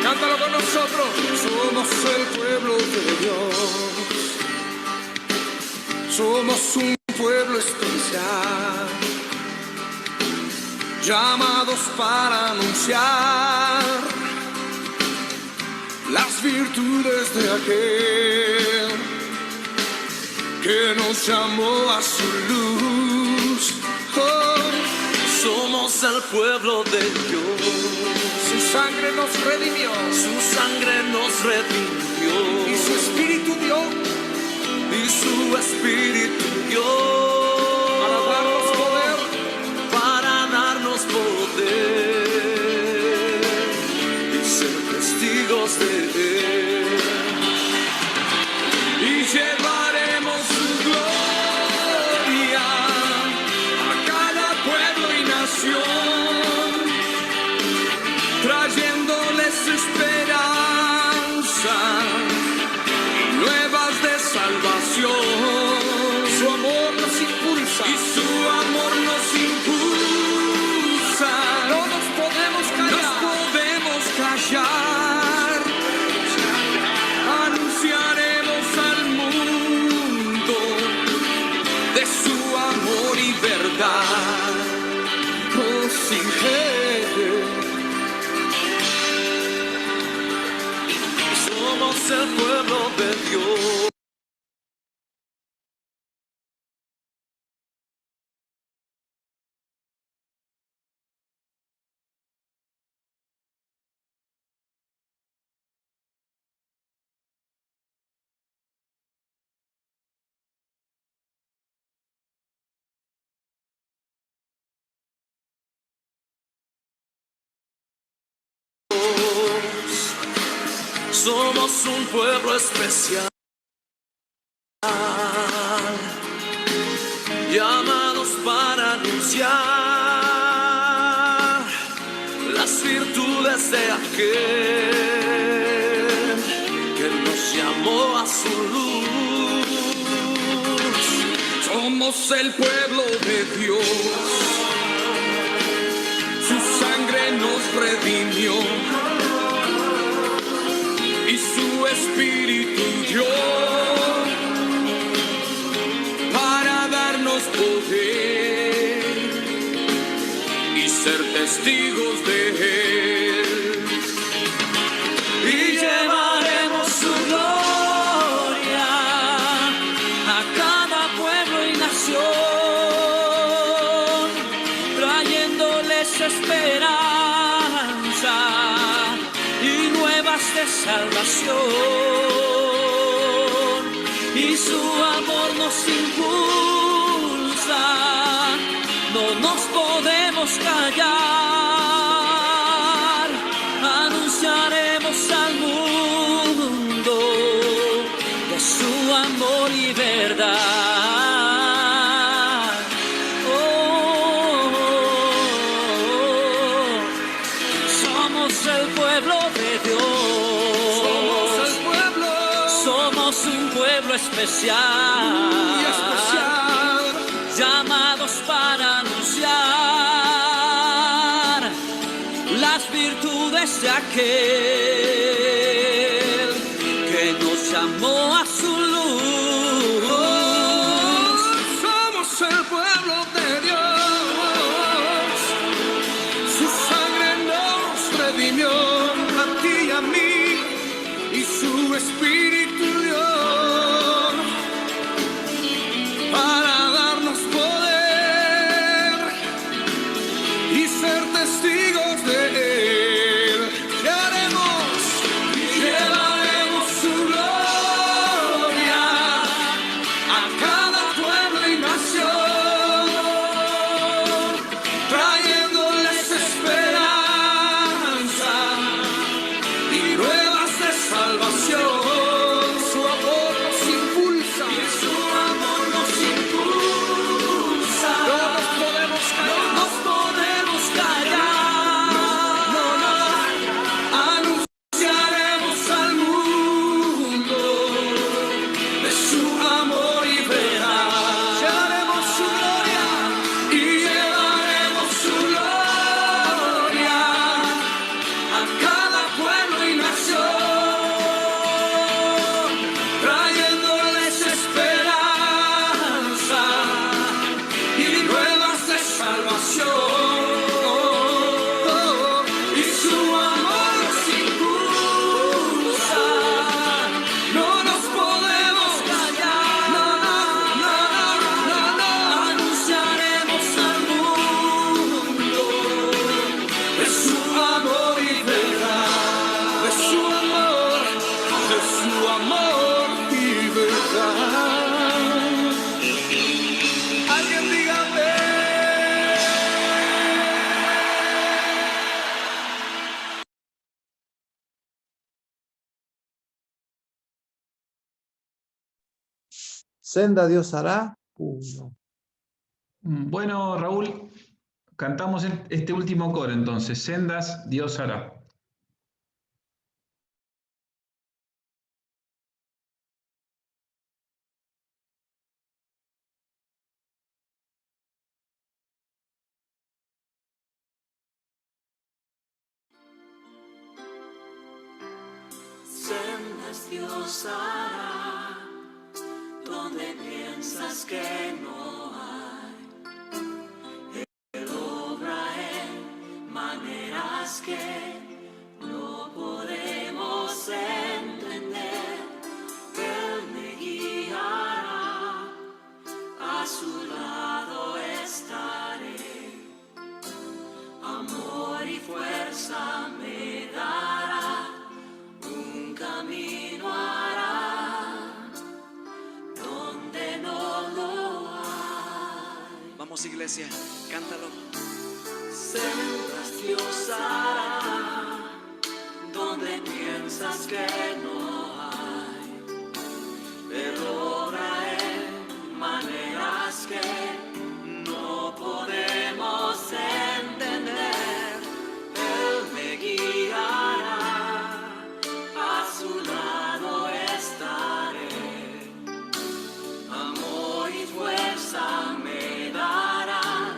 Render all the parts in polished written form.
Cántalo con nosotros. Somos el pueblo de Dios. Somos un pueblo especial, llamados para anunciar las virtudes de aquel que nos llamó a su luz. Oh, somos el pueblo de Dios. Su sangre nos redimió. Su sangre nos redimió. Y su espíritu dio. Y su espíritu dio. Para darnos poder. Para darnos poder. Y ser testigos de Él. Y llevaremos su gloria a cada pueblo y nación, trayéndoles esperanza y nuevas de salvación. Su amor nos impulsa. Y su amor nos impulsa. No nos podemos callar. Nos podemos callar. Anunciaremos al mundo de su amor y verdad. Oh, sí, somos el pueblo de Dios. Somos un pueblo especial, llamados para anunciar las virtudes de aquel que nos llamó a su luz. somos el pueblo de Dios. Su sangre nos redimió. Y su espíritu dio para darnos poder y ser testigos de Él. Y llevaremos su gloria a cada pueblo y nación, trayéndoles esperanza y nuevas de salvación. Y su amor nos impulsa, no nos podemos callar. Anunciaremos al mundo de su amor y verdad. Somos el pueblo de Dios. Somos el pueblo. Somos un pueblo especial. Muy especial. Llamados para anunciar las virtudes de aquel que nos llamó a su luz. Somos el pueblo de Dios. Su sangre nos redimió a ti y a mí. Y su espíritu dio para darnos poder y ser testigos de Él. ¿Qué haremos? Senda Dios hará. No. Bueno, Raúl, cantamos este último coro entonces. Sendas Dios hará. Sendas Dios hará donde piensas que no hay. Él obra en maneras que no podemos entender. Él me guiará, a su lado estaré. Amor y fuerza me dará. Un camino hará donde no lo hay. Vamos, iglesia, cántalo. Sendas Dios hará donde piensas que no hay. Él obra en maneras que no podemos entender. Él me guiará. A su lado estaré, amor y fuerza me dará,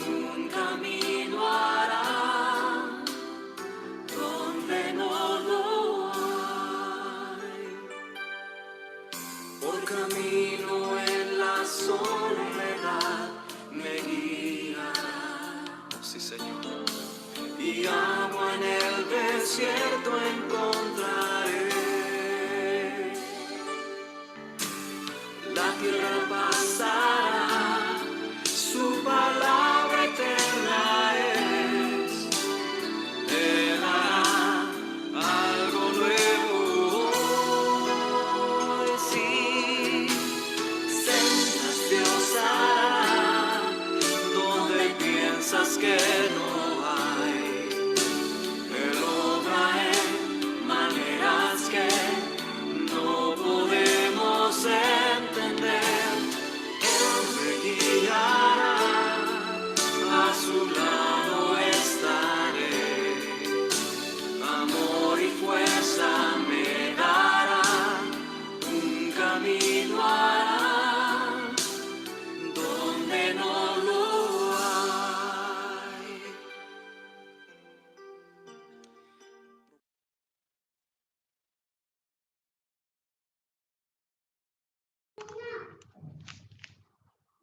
un camino hará, donde no lo hay. Por camino en la soledad me guiará, Sí, Señor. y agua en el desierto encontraré. La tierra pasará, su palabra eterna es. Él hará algo nuevo hoy, sí. Sendas Dios hará donde piensas que no. A su lado estaré, amor y fuerza me dará, un camino hará, donde no lo hay.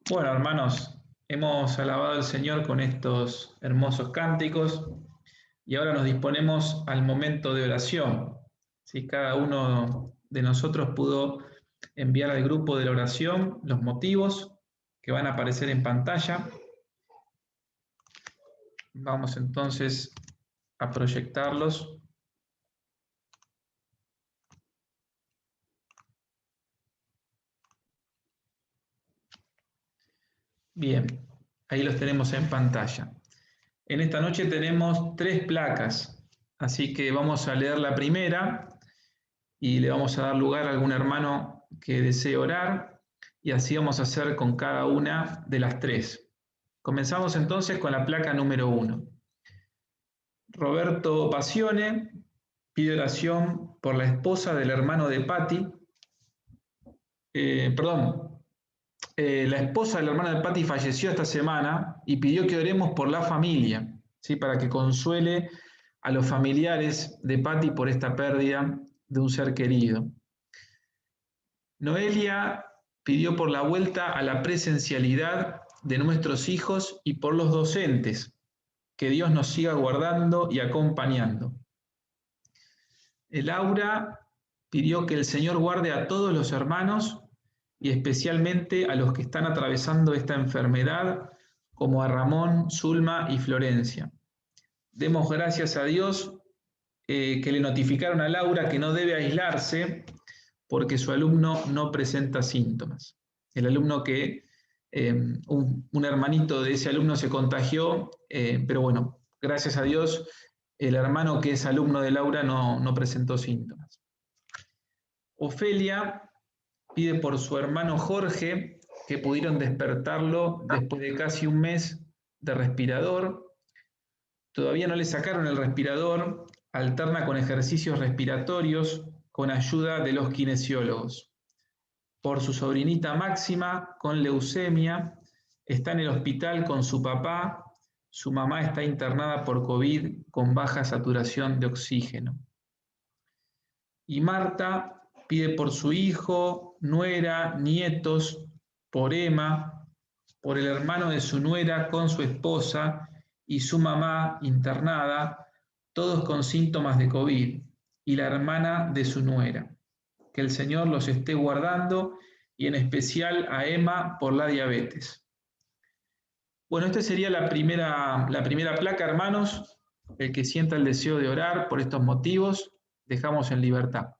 Bueno, hermanos, hemos alabado al Señor con estos hermosos cánticos y ahora nos disponemos al momento de oración. Si cada uno de nosotros pudo enviar al grupo de la oración los motivos que van a aparecer en pantalla. Vamos entonces a proyectarlos. Bien, ahí los tenemos en pantalla. En esta noche tenemos 3 placas, así que vamos a leer la primera y le vamos a dar lugar a algún hermano que desee orar y así vamos a hacer con cada una de las 3. Comenzamos entonces con la placa número 1. Roberto Passione pide oración por la esposa del hermano de Patti. La esposa del hermano de Patti falleció esta semana y pidió que oremos por la familia, ¿sí? Para que consuele a los familiares de Patti por esta pérdida de un ser querido. Noelia pidió por la vuelta a la presencialidad de nuestros hijos y por los docentes, que Dios nos siga guardando y acompañando. Laura pidió que el Señor guarde a todos los hermanos y especialmente a los que están atravesando esta enfermedad, como a Ramón, Zulma y Florencia. Demos gracias a Dios que le notificaron a Laura que no debe aislarse porque su alumno no presenta síntomas. El alumno que, un hermanito de ese alumno se contagió, pero bueno, gracias a Dios, el hermano que es alumno de Laura no presentó síntomas. Ofelia pide por su hermano Jorge, que pudieron despertarlo después de casi un mes de respirador. Todavía no le sacaron el respirador, alterna con ejercicios respiratorios con ayuda de los kinesiólogos. Por su sobrinita Máxima con leucemia, está en el hospital con su papá, su mamá está internada por COVID con baja saturación de oxígeno. Y Marta pide por su hijo, nuera, nietos, por Emma, por el hermano de su nuera con su esposa y su mamá internada, todos con síntomas de COVID, y la hermana de su nuera. Que el Señor los esté guardando, y en especial a Emma por la diabetes. Bueno, esta sería la primera placa, hermanos. El que sienta el deseo de orar por estos motivos, dejamos en libertad.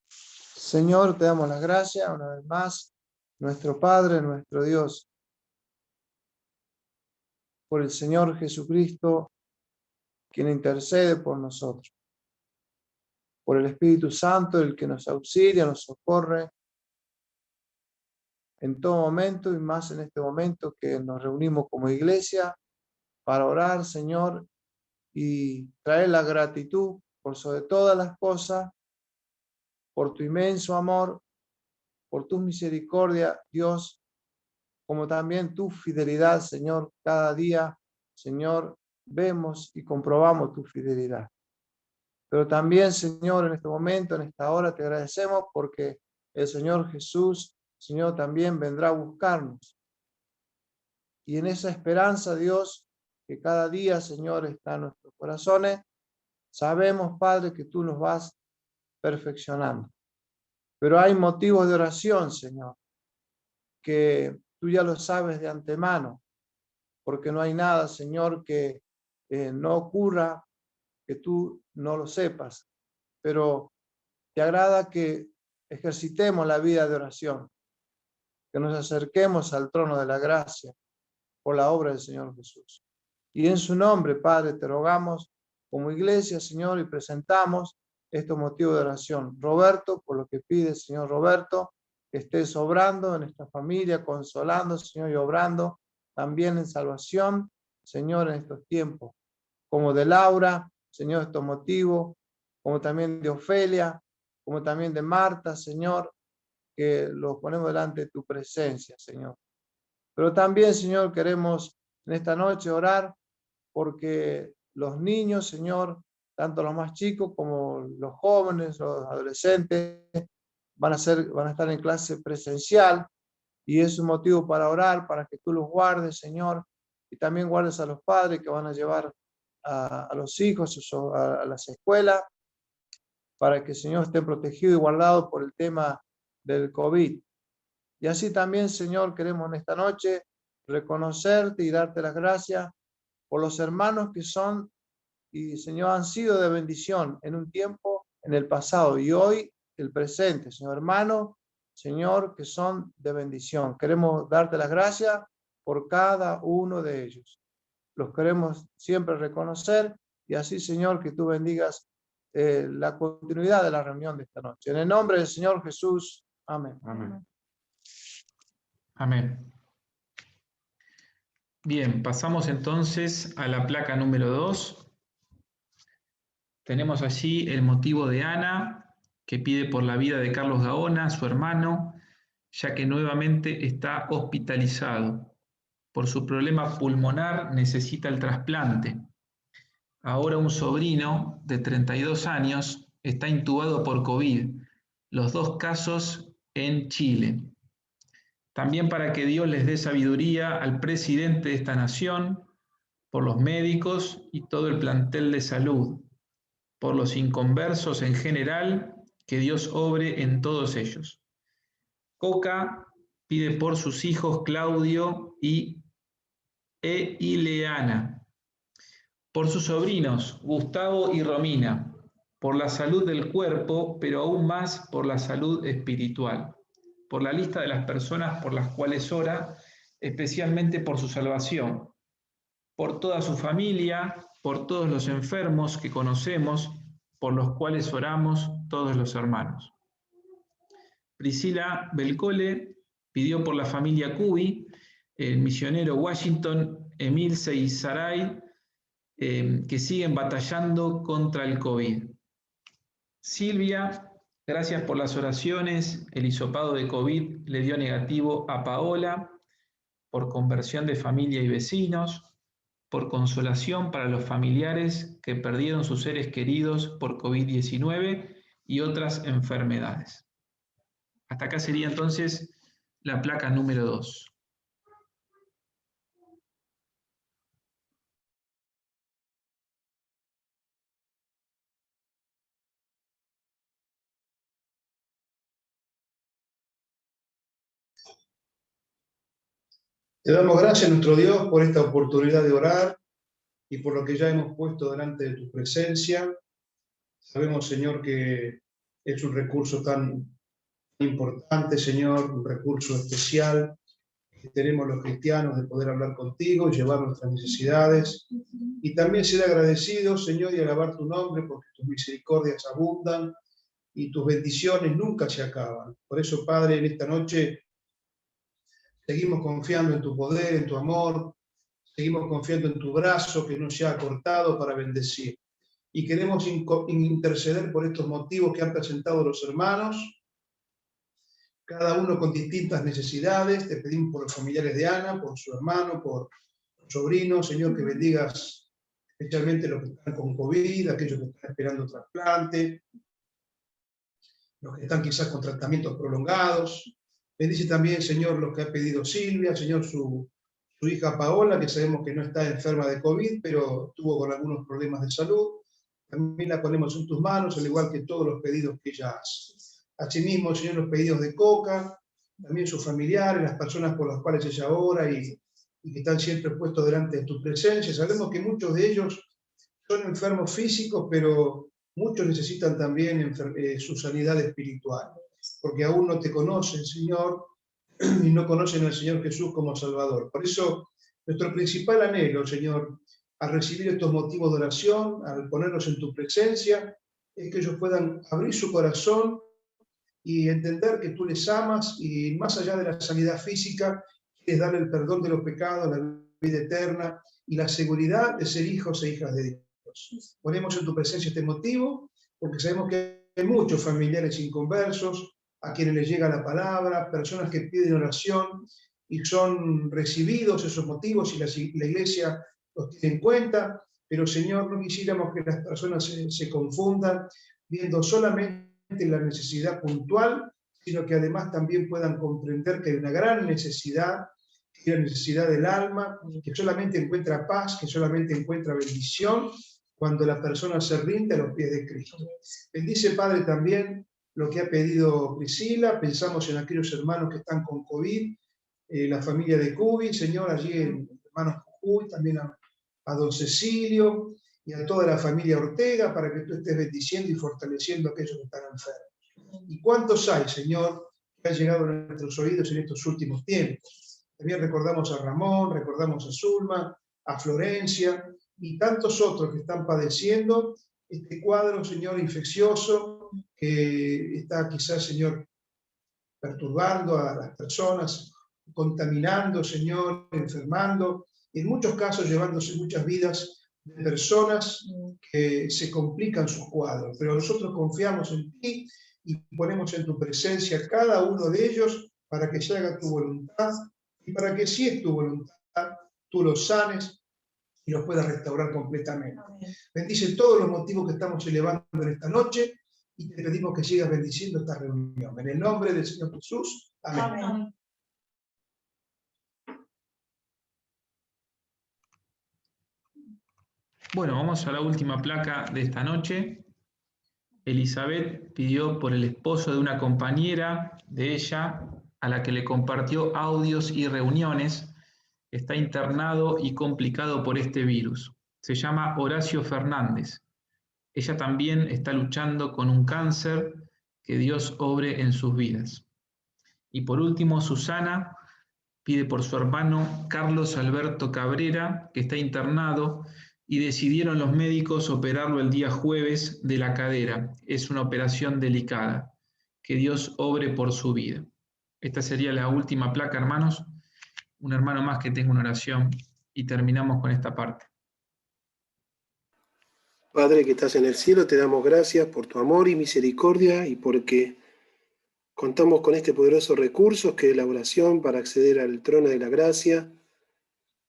Señor, te damos las gracias una vez más, nuestro Padre, nuestro Dios, por el Señor Jesucristo, quien intercede por nosotros, por el Espíritu Santo, el que nos auxilia, nos socorre en todo momento y más en este momento que nos reunimos como iglesia para orar, Señor, y traer la gratitud por sobre todas las cosas, por tu inmenso amor, por tu misericordia, Dios, como también tu fidelidad, Señor. Cada día, Señor, vemos y comprobamos tu fidelidad. Pero también, Señor, en este momento, en esta hora, te agradecemos porque el Señor Jesús, Señor, también vendrá a buscarnos. Y en esa esperanza, Dios, que cada día, Señor, está en nuestros corazones, sabemos, Padre, que tú nos vas perfeccionando. Pero hay motivos de oración, Señor, que tú ya lo sabes de antemano, porque no hay nada, Señor, que no ocurra, que tú no lo sepas. Pero te agrada que ejercitemos la vida de oración, que nos acerquemos al trono de la gracia por la obra del Señor Jesús. Y en su nombre, Padre, te rogamos como iglesia, Señor, y presentamos estos motivos de oración. Roberto, por lo que pide, Señor Roberto, que estés obrando en esta familia, consolando, Señor, y obrando también en salvación, Señor, en estos tiempos. Como de Laura, Señor, estos motivos, como también de Ofelia, como también de Marta, Señor, que los ponemos delante de tu presencia, Señor. Pero también, Señor, queremos en esta noche orar porque los niños, Señor, tanto los más chicos como los jóvenes, los adolescentes, van a estar en clase presencial y es un motivo para orar, para que tú los guardes, Señor, y también guardes a los padres que van a llevar a los hijos a las escuelas, para que, Señor, estén protegidos y guardados por el tema del COVID. Y así también, Señor, queremos en esta noche reconocerte y darte las gracias por los hermanos que son y, Señor, han sido de bendición en un tiempo, en el pasado y hoy, el presente, Señor, hermano, Señor, que son de bendición. Queremos darte las gracias por cada uno de ellos. Los queremos siempre reconocer y así, Señor, que tú bendigas la continuidad de la reunión de esta noche. En el nombre del Señor Jesús. Amén. Amén. Amén. Bien, pasamos entonces a la placa número 2. Tenemos allí el motivo de Ana, que pide por la vida de Carlos Gaona, su hermano, ya que nuevamente está hospitalizado. Por su problema pulmonar necesita el trasplante. Ahora un sobrino de 32 años está intubado por COVID, los dos casos en Chile. También para que Dios les dé sabiduría al presidente de esta nación, por los médicos y todo el plantel de salud, por los inconversos en general, que Dios obre en todos ellos. Coca pide por sus hijos Claudio y Ileana, por sus sobrinos Gustavo y Romina, por la salud del cuerpo, pero aún más por la salud espiritual, por la lista de las personas por las cuales ora, especialmente por su salvación, por toda su familia, por todos los enfermos que conocemos, por los cuales oramos todos los hermanos. Priscila Belcole pidió por la familia Cubi, el misionero Washington, Emilce y Saray, que siguen batallando contra el COVID. Silvia, gracias por las oraciones. El hisopado de COVID le dio negativo a Paola, por conversión de familia y vecinos, por consolación para los familiares que perdieron sus seres queridos por COVID-19 y otras enfermedades. Hasta acá sería entonces la placa número 2. Te damos gracias, nuestro Dios, por esta oportunidad de orar y por lo que ya hemos puesto delante de tu presencia. Sabemos, Señor, que es un recurso tan importante, Señor, un recurso especial que tenemos los cristianos de poder hablar contigo y llevar nuestras necesidades. Y también ser agradecidos, Señor, y alabar tu nombre porque tus misericordias abundan y tus bendiciones nunca se acaban. Por eso, Padre, en esta noche seguimos confiando en tu poder, en tu amor, seguimos confiando en tu brazo que no se ha cortado para bendecir. Y queremos interceder por estos motivos que han presentado los hermanos, cada uno con distintas necesidades. Te pedimos por los familiares de Ana, por su hermano, por su sobrino, Señor, que bendigas especialmente los que están con COVID, aquellos que están esperando trasplante, los que están quizás con tratamientos prolongados. Bendice también, Señor, lo que ha pedido Silvia, Señor, su hija Paola, que sabemos que no está enferma de COVID, pero tuvo con algunos problemas de salud. También la ponemos en tus manos, al igual que todos los pedidos que ella hace. Asimismo, Señor, los pedidos de Coca, también sus familiares, las personas por las cuales ella ora y que están siempre puestos delante de tu presencia. Sabemos que muchos de ellos son enfermos físicos, pero muchos necesitan también su sanidad espiritual, porque aún no te conocen, Señor, y no conocen al Señor Jesús como Salvador. Por eso, nuestro principal anhelo, Señor, al recibir estos motivos de oración, al ponerlos en tu presencia, es que ellos puedan abrir su corazón y entender que tú les amas y más allá de la sanidad física, quieres darle el perdón de los pecados, la vida eterna y la seguridad de ser hijos e hijas de Dios. Ponemos en tu presencia este motivo, porque sabemos que hay muchos familiares inconversos, a quienes les llega la palabra, personas que piden oración y son recibidos esos motivos y la iglesia los tiene en cuenta, pero Señor, no quisiéramos que las personas se confundan viendo solamente la necesidad puntual, sino que además también puedan comprender que hay una gran necesidad, que es la necesidad del alma, que solamente encuentra paz, que solamente encuentra bendición cuando la persona se rinde a los pies de Cristo. Bendice, Padre, también lo que ha pedido Priscila. Pensamos en aquellos hermanos que están con COVID, la familia de Cubi, Señor, allí en hermanos Jujuy, también a don Cecilio y a toda la familia Ortega, para que tú estés bendiciendo y fortaleciendo a aquellos que están enfermos. ¿Y cuántos hay, Señor, que han llegado a nuestros oídos en estos últimos tiempos? También recordamos a Ramón, recordamos a Zulma, a Florencia y tantos otros que están padeciendo este cuadro, Señor, infeccioso, que está quizás, Señor, perturbando a las personas, contaminando, Señor, enfermando, y en muchos casos llevándose muchas vidas de personas que se complican sus cuadros. Pero nosotros confiamos en ti y ponemos en tu presencia cada uno de ellos para que se haga tu voluntad y para que, si es tu voluntad, tú los sanes y los puedas restaurar completamente. Amén. Bendice todos los motivos que estamos elevando en esta noche y te pedimos que sigas bendiciendo esta reunión. En el nombre del Señor Jesús. Amén. Amén. Bueno, vamos a la última placa de esta noche. Elizabeth pidió por el esposo de una compañera de ella, a la que le compartió audios y reuniones. Está internado y complicado por este virus. Se llama Horacio Fernández. Ella también está luchando con un cáncer, que Dios obre en sus vidas. Y por último, Susana pide por su hermano Carlos Alberto Cabrera, que está internado, y decidieron los médicos operarlo el día jueves de la cadera. Es una operación delicada. que Dios obre por su vida. Esta sería la última placa, hermanos. Un hermano más que tenga una oración y terminamos con esta parte. Padre que estás en el cielo, te damos gracias por tu amor y misericordia y porque contamos con este poderoso recurso que es la oración para acceder al trono de la gracia,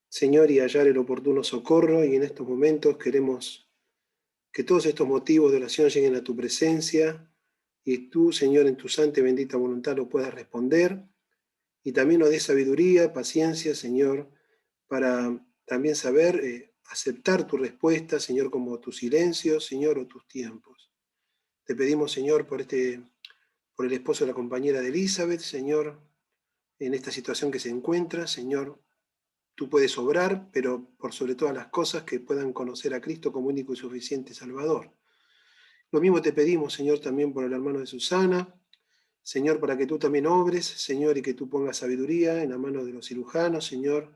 Señor, y hallar el oportuno socorro. Y en estos momentos queremos que todos estos motivos de oración lleguen a tu presencia y tú, Señor, en tu santa y bendita voluntad lo puedas responder. Y también nos des sabiduría, paciencia, Señor, para también saber aceptar tu respuesta, Señor, como tu silencio, Señor, o tus tiempos. Te pedimos, Señor, por el esposo de la compañera de Elizabeth, Señor, en esta situación que se encuentra, Señor, tú puedes obrar, pero por sobre todas las cosas que puedan conocer a Cristo como único y suficiente Salvador. Lo mismo te pedimos, Señor, también por el hermano de Susana, Señor, para que tú también obres, Señor, y que tú pongas sabiduría en la mano de los cirujanos, Señor,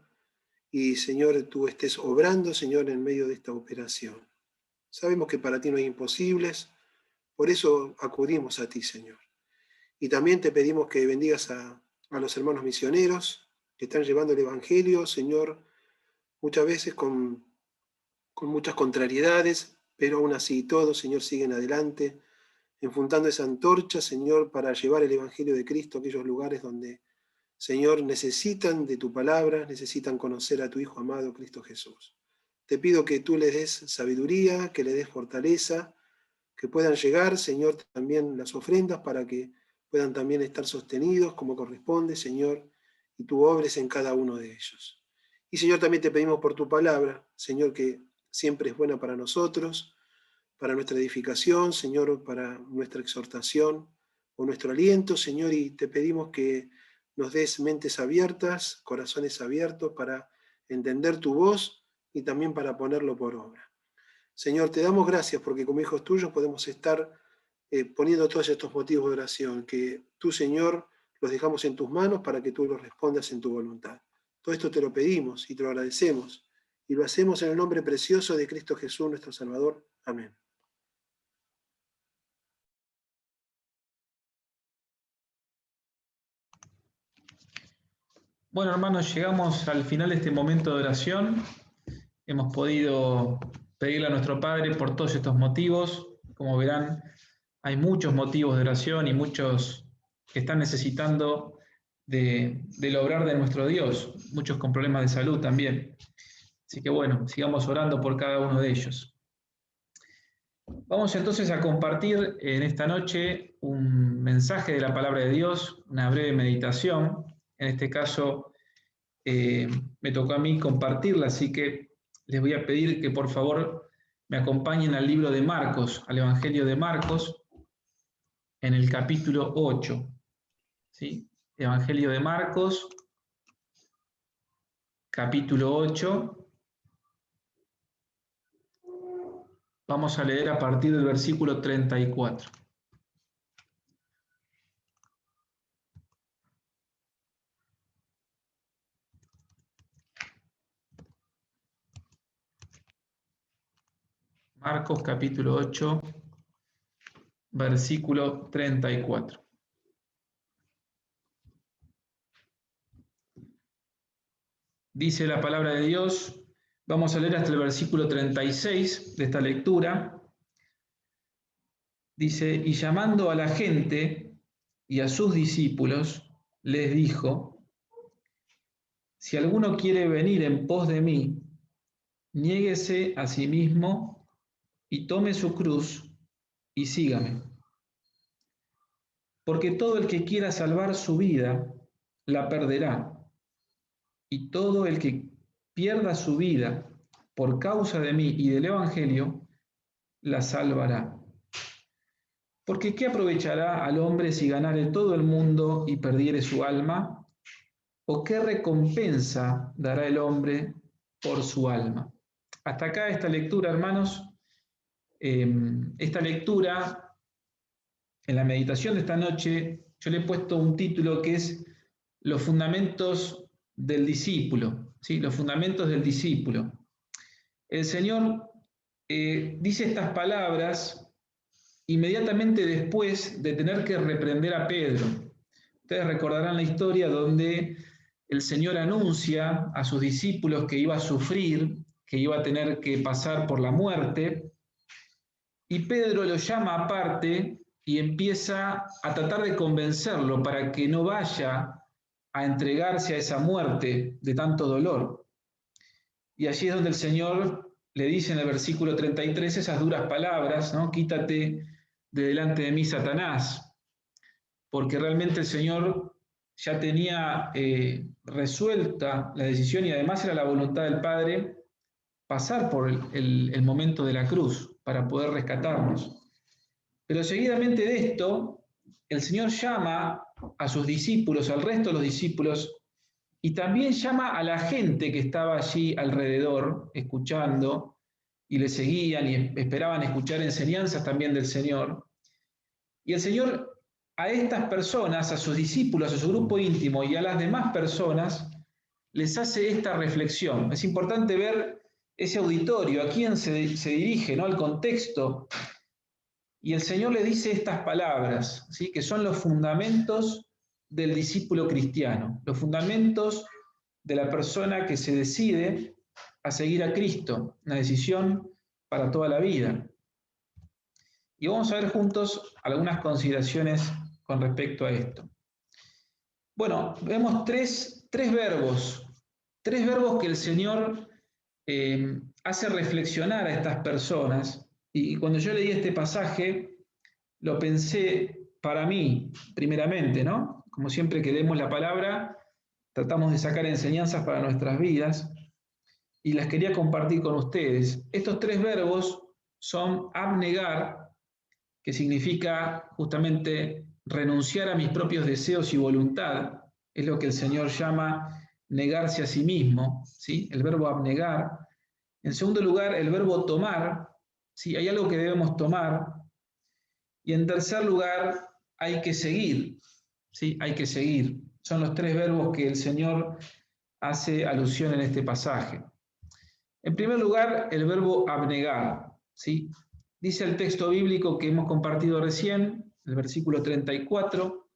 y, Señor, tú estés obrando, Señor, en medio de esta operación. Sabemos que para ti no hay imposibles, por eso acudimos a ti, Señor. Y también te pedimos que bendigas a los hermanos misioneros que están llevando el Evangelio, Señor, muchas veces con muchas contrariedades, pero aún así todos, Señor, siguen adelante, enfundando esa antorcha, Señor, para llevar el Evangelio de Cristo a aquellos lugares donde, Señor, necesitan de tu palabra, necesitan conocer a tu Hijo amado, Cristo Jesús. Te pido que tú les des sabiduría, que les des fortaleza, que puedan llegar, Señor, también las ofrendas para que puedan también estar sostenidos como corresponde, Señor, y tú obres en cada uno de ellos. Y, Señor, también te pedimos por tu palabra, Señor, que siempre es buena para nosotros, para nuestra edificación, Señor, para nuestra exhortación o nuestro aliento, Señor, y te pedimos que nos des mentes abiertas, corazones abiertos para entender tu voz y también para ponerlo por obra. Señor, te damos gracias porque como hijos tuyos podemos estar poniendo todos estos motivos de oración, que tú, Señor, los dejamos en tus manos para que tú los respondas en tu voluntad. Todo esto te lo pedimos y te lo agradecemos, y lo hacemos en el nombre precioso de Cristo Jesús, nuestro Salvador. Amén. Bueno, hermanos, llegamos al final de este momento de oración. Hemos podido pedirle a nuestro Padre por todos estos motivos. Como verán, hay muchos motivos de oración y muchos que están necesitando del obrar de nuestro Dios, muchos con problemas de salud también. Así que bueno, sigamos orando por cada uno de ellos. Vamos entonces a compartir en esta noche un mensaje de la palabra de Dios, una breve meditación. En este caso me tocó a mí compartirla, así que les voy a pedir que por favor me acompañen al libro de Marcos, al Evangelio de Marcos, en el capítulo 8. ¿Sí? Evangelio de Marcos, capítulo 8. Vamos a leer a partir del versículo 34. Marcos capítulo 8, versículo 34. Dice la palabra de Dios, vamos a leer hasta el versículo 36 de esta lectura. Dice, y llamando a la gente y a sus discípulos, les dijo, si alguno quiere venir en pos de mí, niéguese a sí mismo y tome su cruz y sígame. Porque todo el que quiera salvar su vida, la perderá. Y todo el que pierda su vida por causa de mí y del Evangelio, la salvará. Porque ¿qué aprovechará al hombre si ganare todo el mundo y perdiere su alma? ¿O qué recompensa dará el hombre por su alma? Hasta acá esta lectura, hermanos. Esta lectura, en la meditación de esta noche, yo le he puesto un título que es Los fundamentos del discípulo, ¿sí? Los fundamentos del discípulo. El Señor dice estas palabras inmediatamente después de tener que reprender a Pedro. Ustedes recordarán la historia donde el Señor anuncia a sus discípulos que iba a sufrir, que iba a tener que pasar por la muerte, y Pedro lo llama aparte y empieza a tratar de convencerlo para que no vaya a entregarse a esa muerte de tanto dolor. Y allí es donde el Señor le dice en el versículo 33 esas duras palabras, ¿no? Quítate de delante de mí, Satanás, porque realmente el Señor ya tenía resuelta la decisión y además era la voluntad del Padre pasar por el momento de la cruz para poder rescatarnos. Pero seguidamente de esto, el Señor llama a sus discípulos, al resto de los discípulos, y también llama a la gente que estaba allí alrededor, escuchando, y le seguían y esperaban escuchar enseñanzas también del Señor. Y el Señor a estas personas, a sus discípulos, a su grupo íntimo y a las demás personas, les hace esta reflexión. Es importante ver ese auditorio, a quién se dirige, ¿no? Al contexto. Y el Señor le dice estas palabras, ¿sí? Que son los fundamentos del discípulo cristiano, los fundamentos de la persona que se decide a seguir a Cristo, una decisión para toda la vida. Y vamos a ver juntos algunas consideraciones con respecto a esto. Bueno, vemos tres verbos que el Señor hace reflexionar a estas personas. Y cuando yo leí este pasaje, lo pensé para mí, primeramente, ¿no? Como siempre que leemos la palabra, tratamos de sacar enseñanzas para nuestras vidas y las quería compartir con ustedes. Estos tres verbos son abnegar, que significa justamente renunciar a mis propios deseos y voluntad, es lo que el Señor llama negarse a sí mismo, ¿sí? El verbo abnegar. En segundo lugar, el verbo tomar, ¿sí? Hay algo que debemos tomar. Y en tercer lugar, hay que seguir, ¿sí? Hay que seguir. Son los tres verbos que el Señor hace alusión en este pasaje. En primer lugar, el verbo abnegar, ¿sí? Dice el texto bíblico que hemos compartido recién, el versículo 34,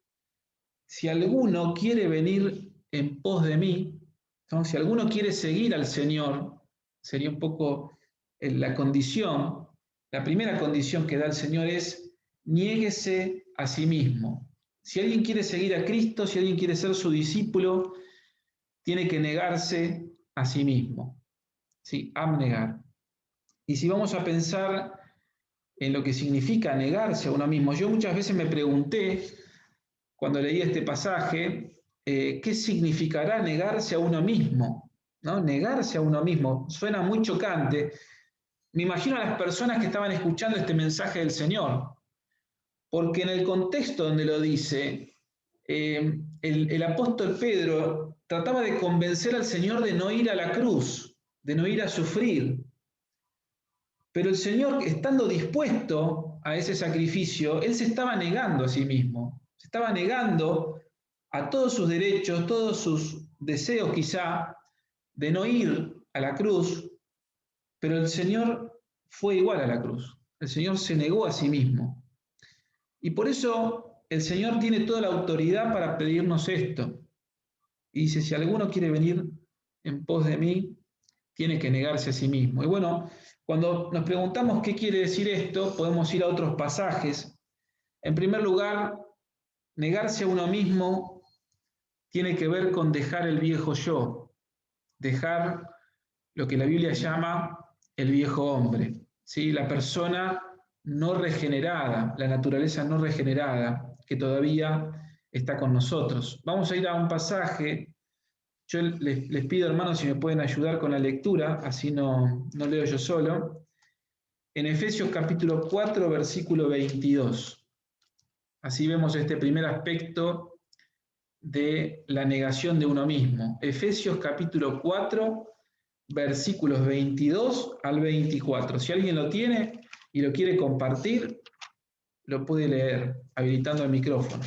si alguno quiere venir en pos de mí, ¿no? Si alguno quiere seguir al Señor, sería un poco la condición, la primera condición que da el Señor es niéguese a sí mismo. Si alguien quiere seguir a Cristo, si alguien quiere ser su discípulo, tiene que negarse a sí mismo. Sí, abnegar. Y si vamos a pensar en lo que significa negarse a uno mismo, yo muchas veces me pregunté, cuando leí este pasaje, ¿qué significará negarse a uno mismo? ¿No? Negarse a uno mismo. Suena muy chocante. Me imagino a las personas que estaban escuchando este mensaje del Señor, porque en el contexto donde lo dice, el apóstol Pedro trataba de convencer al Señor de no ir a la cruz, de no ir a sufrir. Pero el Señor, estando dispuesto a ese sacrificio, Él se estaba negando a sí mismo, se estaba negando a todos sus derechos, todos sus deseos quizá, de no ir a la cruz, pero el Señor fue igual a la cruz. El Señor se negó a sí mismo. Y por eso el Señor tiene toda la autoridad para pedirnos esto. Y dice, si alguno quiere venir en pos de mí, tiene que negarse a sí mismo. Y bueno, cuando nos preguntamos qué quiere decir esto, podemos ir a otros pasajes. En primer lugar, negarse a uno mismo tiene que ver con dejar el viejo yo, dejar lo que la Biblia llama el viejo hombre, ¿sí? La persona no regenerada, la naturaleza no regenerada, que todavía está con nosotros. Vamos a ir a un pasaje. Yo les pido, hermanos, si me pueden ayudar con la lectura, así no leo yo solo. En Efesios capítulo 4, versículo 22. Así vemos este primer aspecto de la negación de uno mismo. Efesios capítulo 4, versículos 22 al 24. Si alguien lo tiene y lo quiere compartir, lo puede leer, habilitando el micrófono.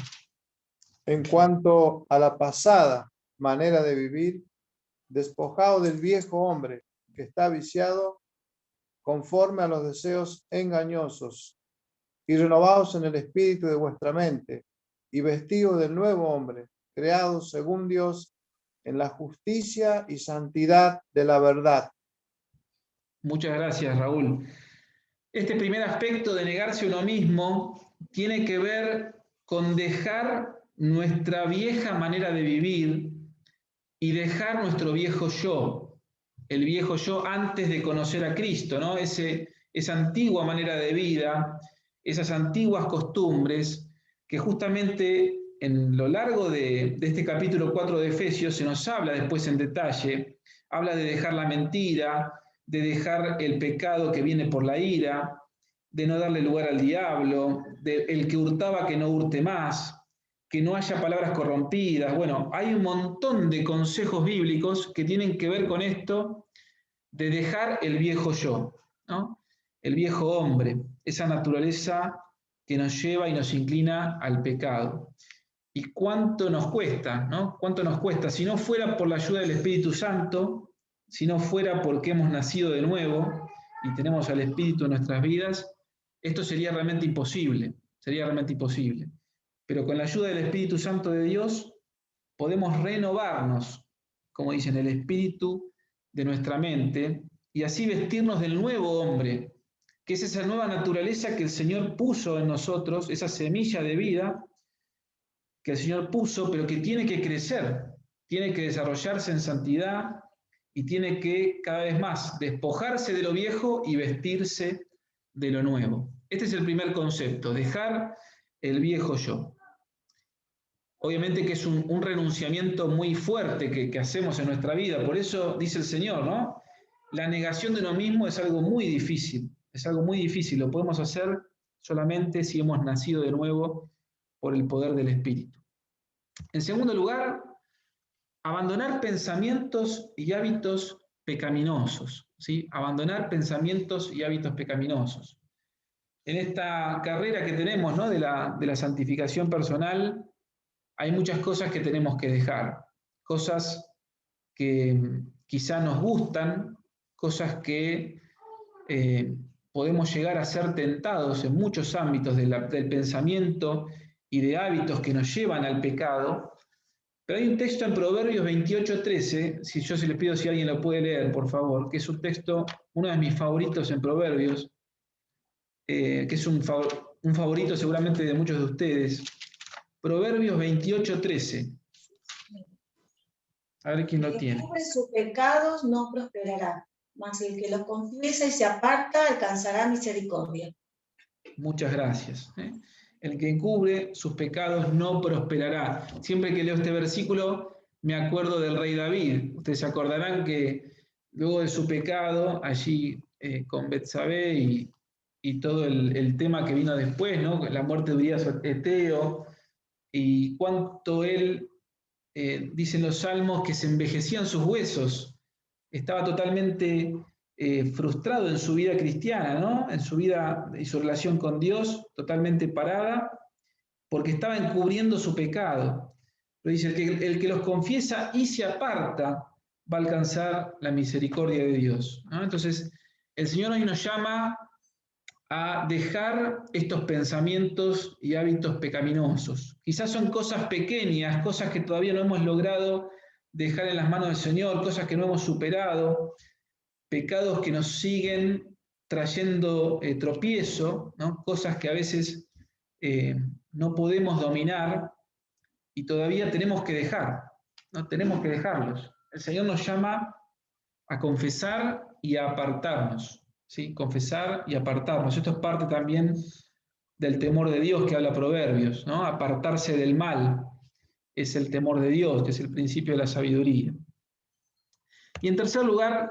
En cuanto a la pasada manera de vivir, despojado del viejo hombre que está viciado conforme a los deseos engañosos, y renovados en el espíritu de vuestra mente, y vestidos del nuevo hombre, creados según Dios en la justicia y santidad de la verdad. Muchas gracias, Raúl. Este primer aspecto de negarse a uno mismo tiene que ver con dejar nuestra vieja manera de vivir y dejar nuestro viejo yo, el viejo yo antes de conocer a Cristo, ¿no? Esa antigua manera de vida, esas antiguas costumbres que justamente en lo largo de este capítulo 4 de Efesios se nos habla después en detalle, habla de dejar la mentira, de dejar el pecado que viene por la ira, de no darle lugar al diablo, de el que hurtaba que no hurte más, que no haya palabras corrompidas. Bueno, hay un montón de consejos bíblicos que tienen que ver con esto de dejar el viejo yo, ¿no? El viejo hombre, esa naturaleza que nos lleva y nos inclina al pecado. ¿Y cuánto nos cuesta, ¿no? ¿Cuánto nos cuesta? Si no fuera por la ayuda del Espíritu Santo, si no fuera porque hemos nacido de nuevo y tenemos al Espíritu en nuestras vidas, esto sería realmente imposible, Pero con la ayuda del Espíritu Santo de Dios podemos renovarnos, como dicen, el espíritu de nuestra mente y así vestirnos del nuevo hombre, que es esa nueva naturaleza que el Señor puso en nosotros, esa semilla de vida que el Señor puso, pero que tiene que crecer, tiene que desarrollarse en santidad y tiene que cada vez más despojarse de lo viejo y vestirse de lo nuevo. Este es el primer concepto, dejar el viejo yo. Obviamente que es un renunciamiento muy fuerte que hacemos en nuestra vida, por eso dice el Señor, ¿no? La negación de uno mismo es algo muy difícil, lo podemos hacer solamente si hemos nacido de nuevo por el poder del Espíritu. En segundo lugar, abandonar pensamientos y hábitos pecaminosos, ¿sí? Abandonar pensamientos y hábitos pecaminosos. En esta carrera que tenemos, ¿no? de la santificación personal, hay muchas cosas que tenemos que dejar, cosas que quizá nos gustan, cosas que podemos llegar a ser tentados en muchos ámbitos del pensamiento y de hábitos que nos llevan al pecado. Pero hay un texto en Proverbios 28:13, si yo se les pido si alguien lo puede leer, por favor, que es un texto, uno de mis favoritos en Proverbios, que es un favorito seguramente de muchos de ustedes. Proverbios 28:13. A ver quién lo tiene. El que cubre sus pecados no prosperará, mas el que los confiesa y se aparta alcanzará misericordia. Muchas gracias. El que encubre sus pecados no prosperará. Siempre que leo este versículo me acuerdo del rey David. Ustedes se acordarán que luego de su pecado, allí con Betsabé y todo el tema que vino después, ¿no? La muerte de Urías Eteo, y cuánto él, dicen los salmos, que se envejecían sus huesos. Estaba totalmente frustrado en su vida cristiana, ¿no? En su vida y su relación con Dios, totalmente parada, porque estaba encubriendo su pecado. Pero dice, el que los confiesa y se aparta va a alcanzar la misericordia de Dios, ¿no? Entonces, el Señor hoy nos llama a dejar estos pensamientos y hábitos pecaminosos. Quizás son cosas pequeñas, cosas que todavía no hemos logrado dejar en las manos del Señor, cosas que no hemos superado, pecados que nos siguen trayendo tropiezo, ¿no? Cosas que a veces no podemos dominar y todavía tenemos que dejar, ¿no? Tenemos que dejarlos. El Señor nos llama a confesar y a apartarnos. ¿Sí? Confesar y apartarnos. Esto es parte también del temor de Dios que habla Proverbios, ¿no? Apartarse del mal es el temor de Dios, que es el principio de la sabiduría. Y en tercer lugar,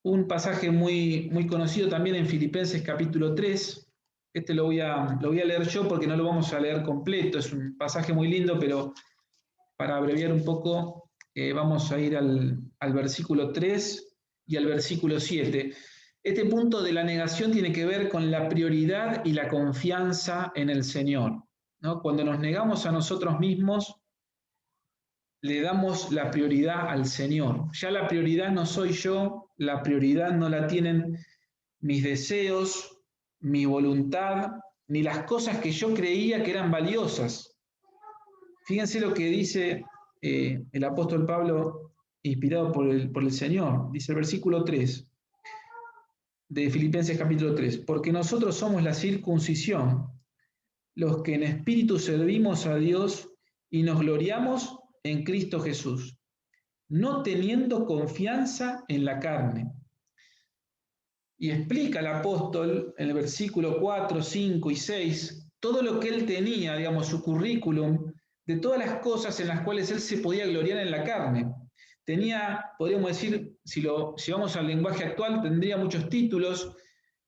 un pasaje muy, muy conocido también en Filipenses capítulo 3. Este lo voy a leer yo porque no lo vamos a leer completo, es un pasaje muy lindo, pero para abreviar un poco, vamos a ir al versículo 3 y al versículo 7. Este punto de la negación tiene que ver con la prioridad y la confianza en el Señor, ¿no? Cuando nos negamos a nosotros mismos, le damos la prioridad al Señor. Ya la prioridad no soy yo, la prioridad no la tienen mis deseos, mi voluntad, ni las cosas que yo creía que eran valiosas. Fíjense lo que dice el apóstol Pablo, inspirado por el Señor. Dice el versículo 3 de Filipenses capítulo 3, porque nosotros somos la circuncisión, los que en espíritu servimos a Dios y nos gloriamos en Cristo Jesús, no teniendo confianza en la carne. Y explica el apóstol en el versículo 4, 5 y 6 todo lo que él tenía, digamos, su currículum, de todas las cosas en las cuales él se podía gloriar en la carne. Tenía, podríamos decir, si vamos al lenguaje actual, tendría muchos títulos,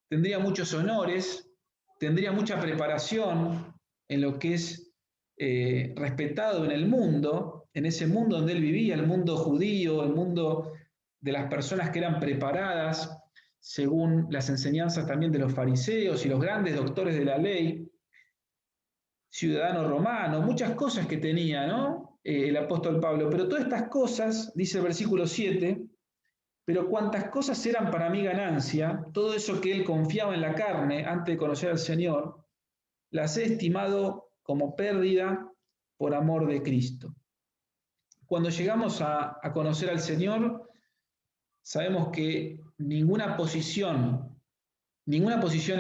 tendría muchos honores, tendría mucha preparación en lo que es respetado en el mundo, en ese mundo donde él vivía, el mundo judío, el mundo de las personas que eran preparadas según las enseñanzas también de los fariseos y los grandes doctores de la ley, ciudadano romano, muchas cosas que tenía, ¿no? El apóstol Pablo. Pero todas estas cosas, dice el versículo 7, pero cuantas cosas eran para mí ganancia, todo eso que él confiaba en la carne antes de conocer al Señor, las he estimado como pérdida por amor de Cristo. Cuando llegamos a conocer al Señor, sabemos que ninguna posición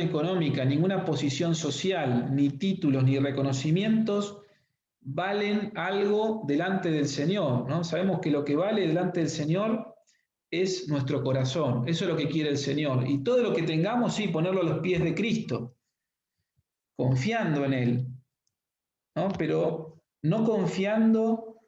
económica, ninguna posición social, ni títulos, ni reconocimientos valen algo delante del Señor, ¿no? Sabemos que lo que vale delante del Señor es nuestro corazón, eso es lo que quiere el Señor. Y todo lo que tengamos, sí, ponerlo a los pies de Cristo, confiando en Él, ¿no? Pero no confiando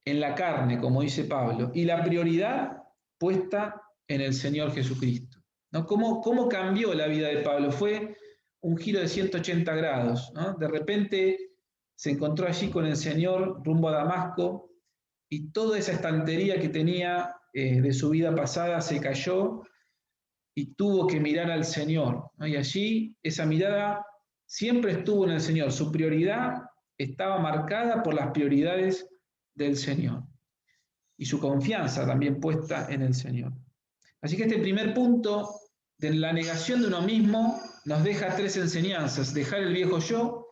en la carne, como dice Pablo, y la prioridad puesta en el Señor Jesucristo, ¿no? ¿Cómo cambió la vida de Pablo? Fue un giro de 180 grados, ¿no? De repente se encontró allí con el Señor rumbo a Damasco y toda esa estantería que tenía de su vida pasada se cayó y tuvo que mirar al Señor, ¿no? Y allí esa mirada siempre estuvo en el Señor. Su prioridad estaba marcada por las prioridades del Señor y su confianza también puesta en el Señor. Así que este primer punto de la negación de uno mismo nos deja tres enseñanzas: dejar el viejo yo,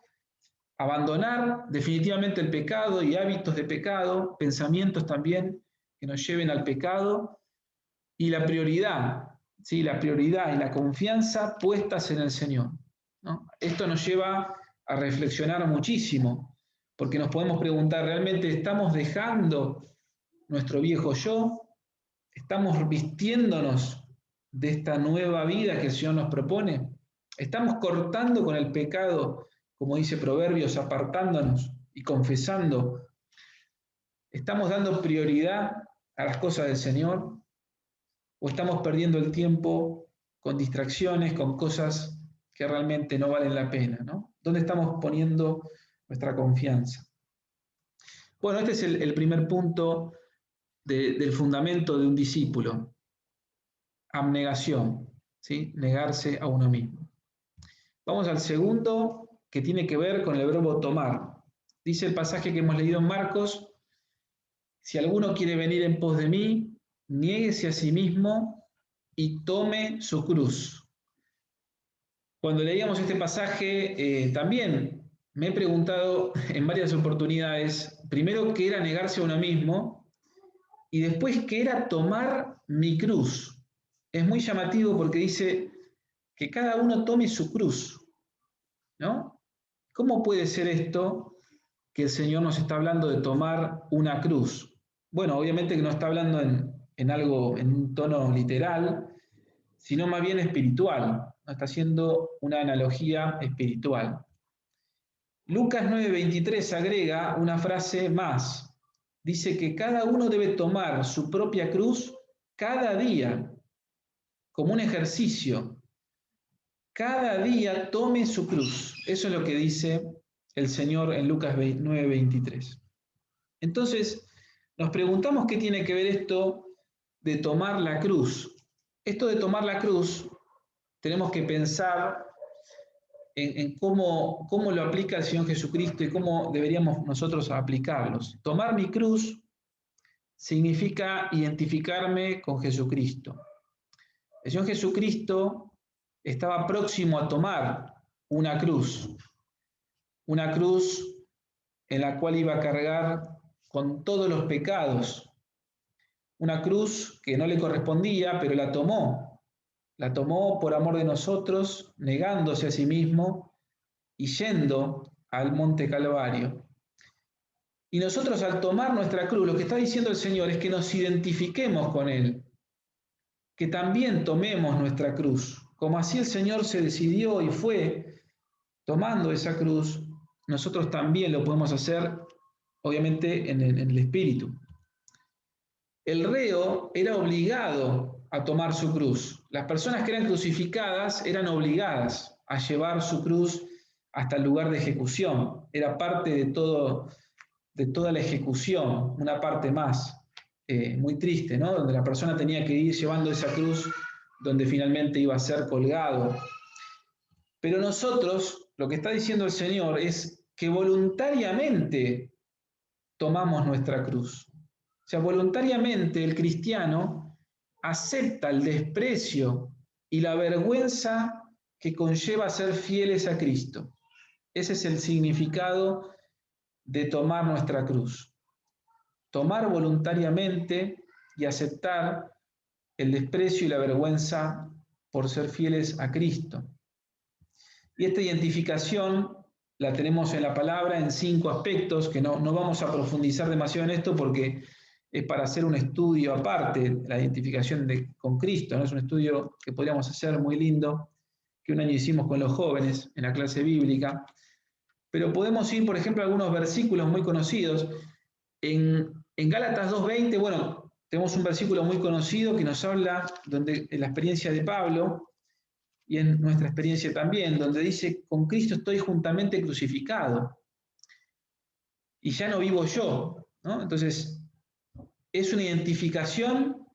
abandonar definitivamente el pecado y hábitos de pecado, pensamientos también que nos lleven al pecado, y la prioridad, ¿sí? La prioridad y la confianza puestas en el Señor, ¿no? Esto nos lleva a reflexionar muchísimo, porque nos podemos preguntar, ¿realmente estamos dejando nuestro viejo yo? ¿Estamos vistiéndonos de esta nueva vida que el Señor nos propone? ¿Estamos cortando con el pecado, como dice Proverbios, apartándonos y confesando? ¿Estamos dando prioridad a las cosas del Señor? ¿O estamos perdiendo el tiempo con distracciones, con cosas que realmente no valen la pena, ¿no? ¿Dónde estamos poniendo nuestra confianza? Bueno, este es el primer punto del fundamento de un discípulo: abnegación, ¿sí? Negarse a uno mismo. Vamos al segundo, que tiene que ver con el verbo tomar. Dice el pasaje que hemos leído en Marcos: si alguno quiere venir en pos de mí, niéguese a sí mismo y tome su cruz. Cuando leíamos este pasaje, también me he preguntado en varias oportunidades, primero, qué era negarse a uno mismo, y después, qué era tomar mi cruz. Es muy llamativo porque dice que cada uno tome su cruz, ¿no? ¿Cómo puede ser esto que el Señor nos está hablando de tomar una cruz? Bueno, obviamente que no está hablando en algo, en un tono literal, sino más bien espiritual. Está haciendo una analogía espiritual. Lucas 9:23 agrega una frase más. Dice que cada uno debe tomar su propia cruz cada día, como un ejercicio. Cada día tome su cruz. Eso es lo que dice el Señor en Lucas 9:23. Entonces, nos preguntamos qué tiene que ver esto de tomar la cruz. Esto de tomar la cruz, tenemos que pensar en cómo lo aplica el Señor Jesucristo y cómo deberíamos nosotros aplicarlos. Tomar mi cruz significa identificarme con Jesucristo. El Señor Jesucristo estaba próximo a tomar una cruz en la cual iba a cargar con todos los pecados, una cruz que no le correspondía, pero la tomó por amor de nosotros, negándose a sí mismo y yendo al monte Calvario. Y nosotros al tomar nuestra cruz, lo que está diciendo el Señor es que nos identifiquemos con Él, que también tomemos nuestra cruz. Como así el Señor se decidió y fue tomando esa cruz, nosotros también lo podemos hacer, obviamente, en el Espíritu. El reo era obligado a tomar su cruz. Las personas que eran crucificadas eran obligadas a llevar su cruz hasta el lugar de ejecución. Era parte de toda la ejecución, una parte más, muy triste, ¿no? Donde la persona tenía que ir llevando esa cruz donde finalmente iba a ser colgado. Pero nosotros, lo que está diciendo el Señor es que voluntariamente tomamos nuestra cruz. O sea, voluntariamente el cristiano acepta el desprecio y la vergüenza que conlleva ser fieles a Cristo. Ese es el significado de tomar nuestra cruz. Tomar voluntariamente y aceptar el desprecio y la vergüenza por ser fieles a Cristo. Y esta identificación la tenemos en la palabra en 5 aspectos, que no vamos a profundizar demasiado en esto porque es para hacer un estudio aparte, la identificación con Cristo, ¿no? Es un estudio que podríamos hacer muy lindo, que un año hicimos con los jóvenes en la clase bíblica. Pero podemos ir, por ejemplo, a algunos versículos muy conocidos. En Gálatas 2:20, bueno, tenemos un versículo muy conocido que nos habla en la experiencia de Pablo y en nuestra experiencia también, donde dice, con Cristo estoy juntamente crucificado y ya no vivo yo, ¿no? Entonces, es una identificación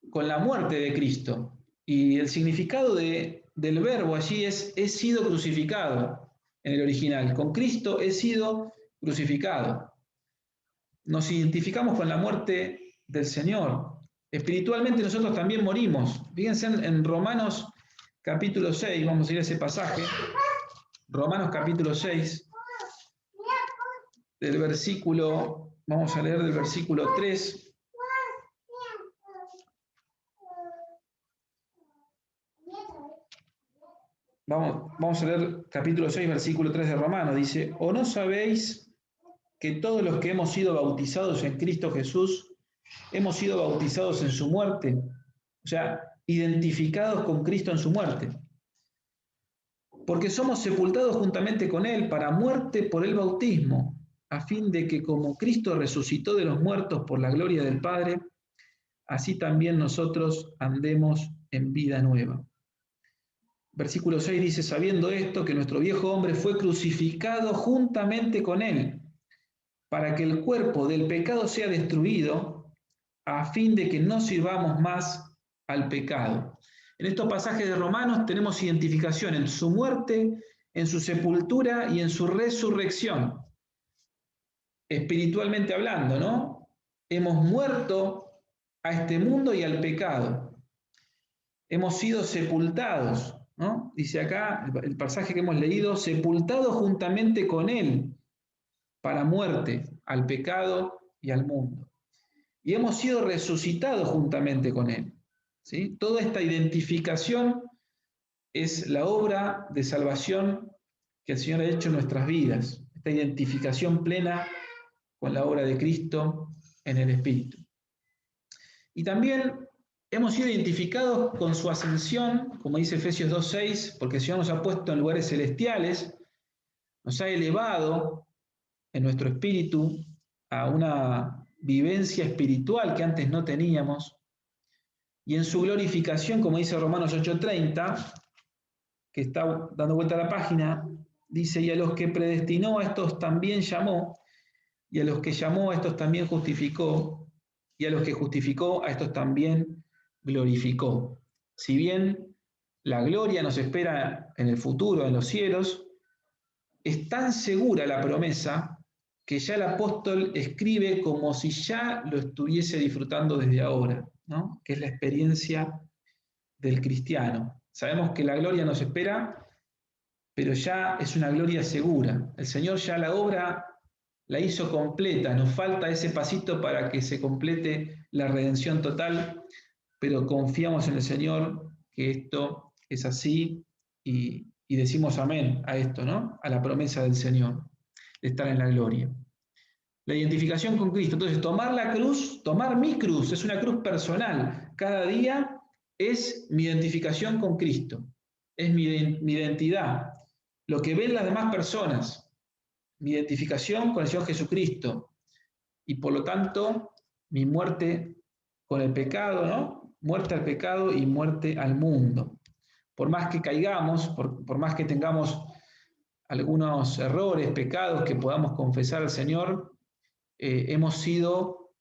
con la muerte de Cristo. Y el significado del verbo allí es he sido crucificado en el original. Con Cristo he sido crucificado. Nos identificamos con la muerte del Señor. Espiritualmente nosotros también morimos. Fíjense en Romanos capítulo 6, vamos a ir a ese pasaje. Romanos capítulo 6, vamos a leer del versículo 3. Vamos a leer capítulo 6, versículo 3 de Romanos. Dice, ¿o no sabéis que todos los que hemos sido bautizados en Cristo Jesús, hemos sido bautizados en su muerte? O sea, identificados con Cristo en su muerte. Porque somos sepultados juntamente con Él para muerte por el bautismo, a fin de que como Cristo resucitó de los muertos por la gloria del Padre, así también nosotros andemos en vida nueva. Versículo 6 dice, sabiendo esto, que nuestro viejo hombre fue crucificado juntamente con Él, para que el cuerpo del pecado sea destruido, a fin de que no sirvamos más al pecado. En estos pasajes de Romanos tenemos identificación en su muerte, en su sepultura y en su resurrección. Espiritualmente hablando, ¿no? Hemos muerto a este mundo y al pecado. Hemos sido sepultados, ¿no? Dice acá, el pasaje que hemos leído, sepultados juntamente con Él para muerte, al pecado y al mundo. Y hemos sido resucitados juntamente con Él. ¿Sí? Toda esta identificación es la obra de salvación que el Señor ha hecho en nuestras vidas, esta identificación plena con la obra de Cristo en el Espíritu. Y también hemos sido identificados con su ascensión, como dice Efesios 2:6, porque el Señor nos ha puesto en lugares celestiales, nos ha elevado en nuestro espíritu a una vivencia espiritual que antes no teníamos. Y en su glorificación, como dice Romanos 8:30, que está dando vuelta a la página, dice, y a los que predestinó a estos también llamó, y a los que llamó a estos también justificó, y a los que justificó a estos también glorificó. Si bien la gloria nos espera en el futuro, en los cielos, es tan segura la promesa que ya el apóstol escribe como si ya lo estuviese disfrutando desde ahora, ¿no? Que es la experiencia del cristiano. Sabemos que la gloria nos espera pero ya es una gloria segura. El Señor ya la obra la hizo completa, nos falta ese pasito para que se complete la redención total, pero confiamos en el Señor que esto es así y decimos amén a esto, ¿no? A la promesa del Señor de estar en la gloria. La identificación con Cristo. Entonces, tomar la cruz, tomar mi cruz, es una cruz personal. Cada día es mi identificación con Cristo, es mi identidad, lo que ven las demás personas, mi identificación con el Señor Jesucristo y por lo tanto mi muerte con el pecado, ¿no? Muerte al pecado y muerte al mundo. Por más que caigamos, por más que tengamos algunos errores, pecados que podamos confesar al Señor, hemos sido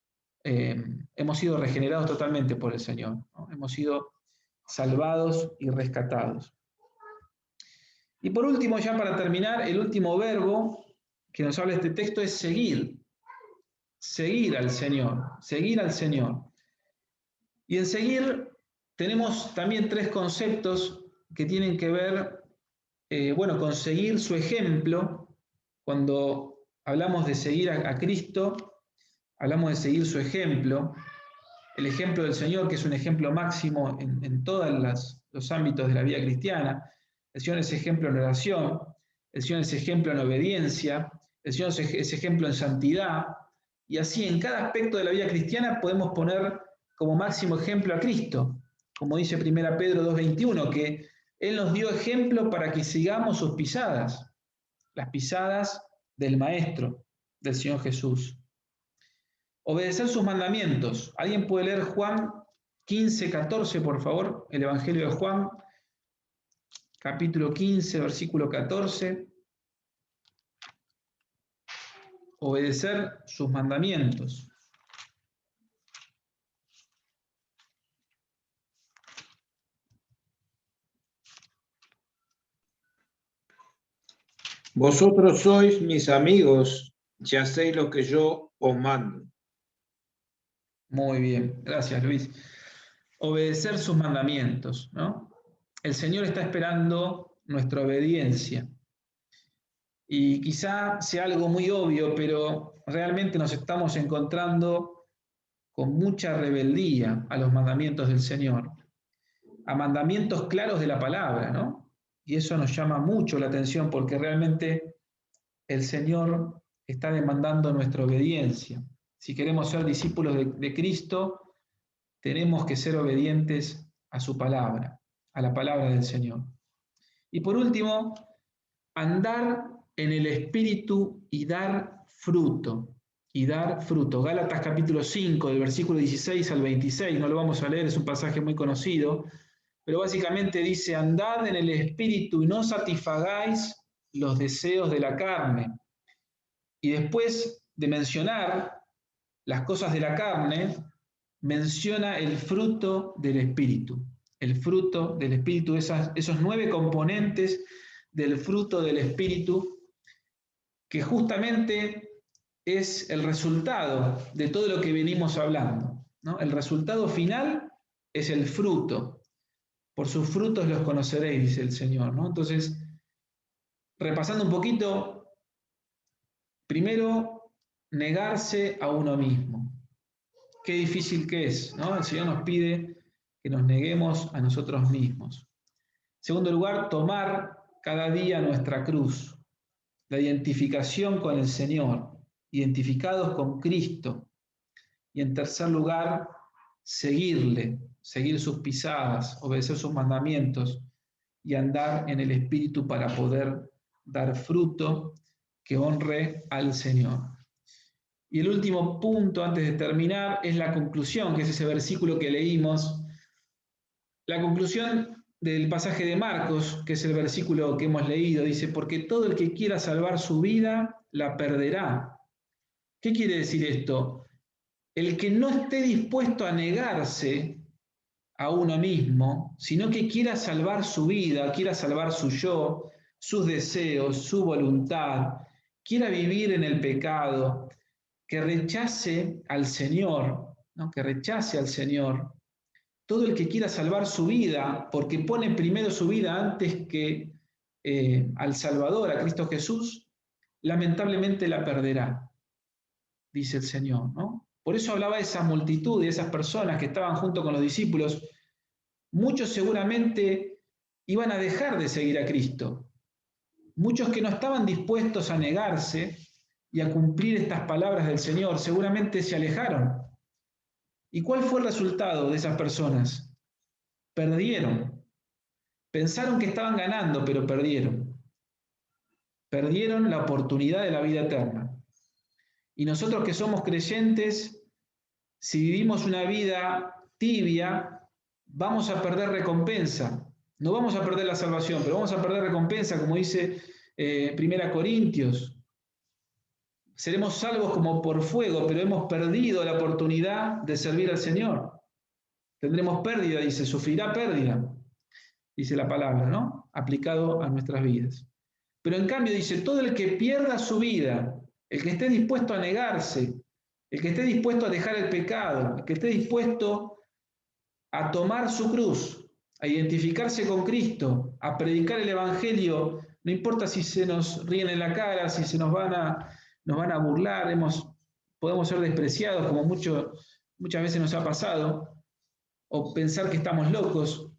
regenerados totalmente por el Señor, ¿no? Hemos sido salvados y rescatados. Y por último, ya para terminar, el último verbo que nos habla este texto es seguir. Seguir al Señor, seguir al Señor. Y en seguir tenemos también tres conceptos que tienen que ver, con seguir su ejemplo. Cuando hablamos de seguir a Cristo, hablamos de seguir su ejemplo, el ejemplo del Señor, que es un ejemplo máximo en todos los ámbitos de la vida cristiana. El Señor es ejemplo en oración, el Señor es ejemplo en obediencia, el Señor es ejemplo en santidad, y así en cada aspecto de la vida cristiana podemos poner como máximo ejemplo a Cristo, como dice 1 Pedro 2:21, que Él nos dio ejemplo para que sigamos sus pisadas, las pisadas del Maestro, del Señor Jesús. Obedecer sus mandamientos. ¿Alguien puede leer Juan 15:14, por favor? El Evangelio de Juan, capítulo 15, versículo 14. Obedecer sus mandamientos. Vosotros sois mis amigos, si hacéis lo que yo os mando. Muy bien, gracias Luis. Obedecer sus mandamientos, ¿no? El Señor está esperando nuestra obediencia. Y quizá sea algo muy obvio, pero realmente nos estamos encontrando con mucha rebeldía a los mandamientos del Señor, a mandamientos claros de la palabra, ¿no? Y eso nos llama mucho la atención porque realmente el Señor está demandando nuestra obediencia. Si queremos ser discípulos de Cristo, tenemos que ser obedientes a su palabra, a la palabra del Señor. Y por último, andar en el Espíritu y dar fruto. Y dar fruto. Gálatas capítulo 5, del versículo 16 al 26, no lo vamos a leer, es un pasaje muy conocido, pero básicamente dice, andad en el Espíritu y no satisfagáis los deseos de la carne. Y después de mencionar las cosas de la carne, menciona el fruto del Espíritu. El fruto del Espíritu, esos 9 componentes del fruto del Espíritu, que justamente es el resultado de todo lo que venimos hablando, ¿no? El resultado final es el fruto. Por sus frutos los conoceréis, dice el Señor, ¿no? Entonces, repasando un poquito, primero, negarse a uno mismo. Qué difícil que es, ¿no? El Señor nos pide que nos neguemos a nosotros mismos. En segundo lugar, tomar cada día nuestra cruz. La identificación con el Señor, identificados con Cristo. Y en tercer lugar, seguirle, seguir sus pisadas, obedecer sus mandamientos y andar en el Espíritu para poder dar fruto que honre al Señor. Y el último punto, antes de terminar, es la conclusión, que es ese versículo que leímos. La conclusión del pasaje de Marcos, que es el versículo que hemos leído, dice, porque todo el que quiera salvar su vida, la perderá. ¿Qué quiere decir esto? El que no esté dispuesto a negarse a uno mismo, sino que quiera salvar su vida, quiera salvar su yo, sus deseos, su voluntad, quiera vivir en el pecado, que rechace al Señor, ¿no? Que rechace al Señor. Todo el que quiera salvar su vida, porque pone primero su vida antes que al Salvador, a Cristo Jesús, lamentablemente la perderá, dice el Señor, ¿no? Por eso hablaba de esa multitud, de esas personas que estaban junto con los discípulos. Muchos seguramente iban a dejar de seguir a Cristo. Muchos que no estaban dispuestos a negarse y a cumplir estas palabras del Señor, seguramente se alejaron. ¿Y cuál fue el resultado de esas personas? Perdieron. Pensaron que estaban ganando, pero perdieron. Perdieron la oportunidad de la vida eterna. Y nosotros que somos creyentes, si vivimos una vida tibia, vamos a perder recompensa. No vamos a perder la salvación, pero vamos a perder recompensa, como dice 1 Corintios. Seremos salvos como por fuego, pero hemos perdido la oportunidad de servir al Señor. Tendremos pérdida, dice, sufrirá pérdida, dice la palabra, ¿no? Aplicado a nuestras vidas. Pero en cambio dice, todo el que pierda su vida, el que esté dispuesto a negarse, el que esté dispuesto a dejar el pecado, el que esté dispuesto a tomar su cruz, a identificarse con Cristo, a predicar el Evangelio, no importa si se nos ríen en la cara, si se nos van a burlar, podemos ser despreciados, como muchas veces nos ha pasado, o pensar que estamos locos.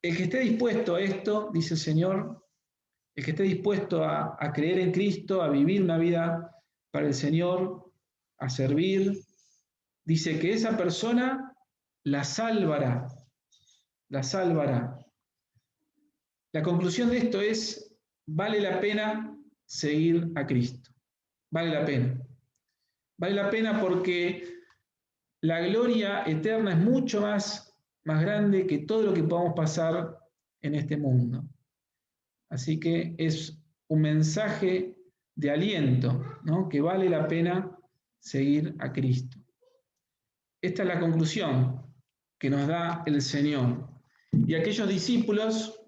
El que esté dispuesto a esto, dice el Señor, el que esté dispuesto a creer en Cristo, a vivir una vida para el Señor, a servir, dice que esa persona la salvará. La salvará. La conclusión de esto es, vale la pena seguir a Cristo. Vale la pena. Vale la pena porque la gloria eterna es mucho más grande que todo lo que podamos pasar en este mundo. Así que es un mensaje de aliento, ¿no? Que vale la pena seguir a Cristo. Esta es la conclusión que nos da el Señor. Y aquellos discípulos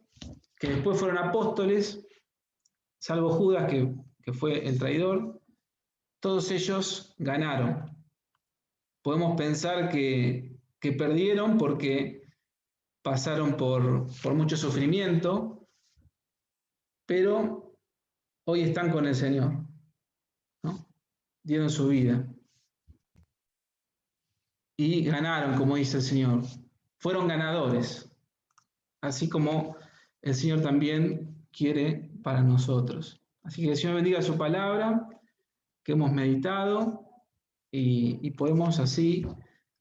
que después fueron apóstoles, salvo Judas, que fue el traidor, todos ellos ganaron. Podemos pensar que perdieron porque pasaron por mucho sufrimiento, pero hoy están con el Señor, ¿no? Dieron su vida y ganaron, como dice el Señor. Fueron ganadores, así como el Señor también quiere para nosotros. Así que el Señor bendiga su palabra que hemos meditado y podemos así